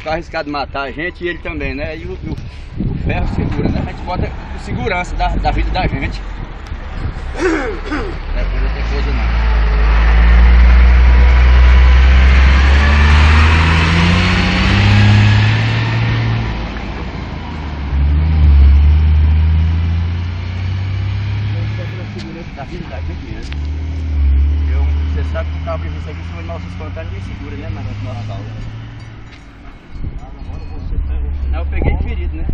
ficar arriscado matar a gente e ele também, né? E o ferro segura, né? A gente bota por segurança da vida da gente. Não é por outra coisa não. Da vida da gente mesmo. Você sabe que o cabo de aqui foi nossos contatos ninguém segura, né, mano? Nossa aula. Não, eu peguei ferido, né?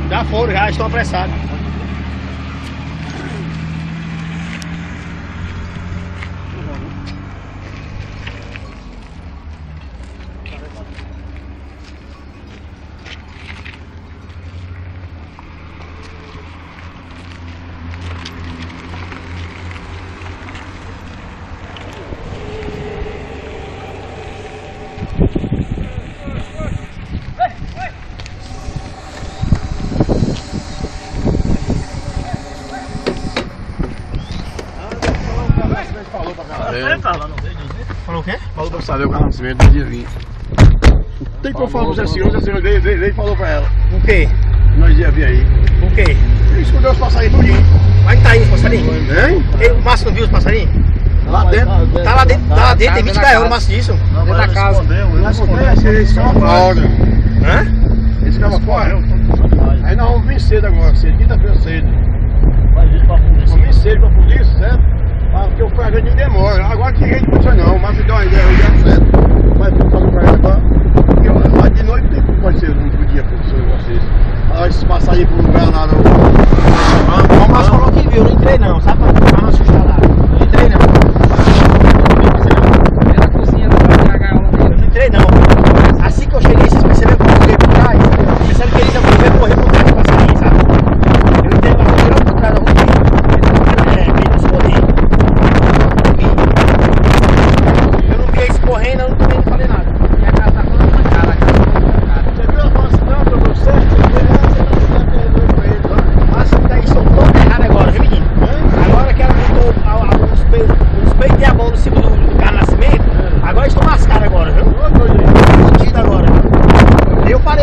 Já foram, já estão apressados. Falou o quê? Falou pra saber o carnacimento do dia 20. Tem como falar pro Zé Senhor, veio e falou pra ela. O quê? Nós ia vir aí. O quê? Ele escondeu os passarinhos tudinho. Vai que tá aí os passarinhos. Hein? O Márcio não viu os passarinhos? Lá dentro. Tá lá dentro, tem 20 gaiolas, o Márcio disso. Dentro da casa. Não acontece, eles ficam fora. Hã? Eles ficam fora. Aí nós vamos vir cedo agora, cedo, quinta-feira cedo. Vamos vir cedo pra polícia, certo? Porque o carregadinho demora. Agora que jeito não funciona não, mas me dá uma ideia, eu já certo.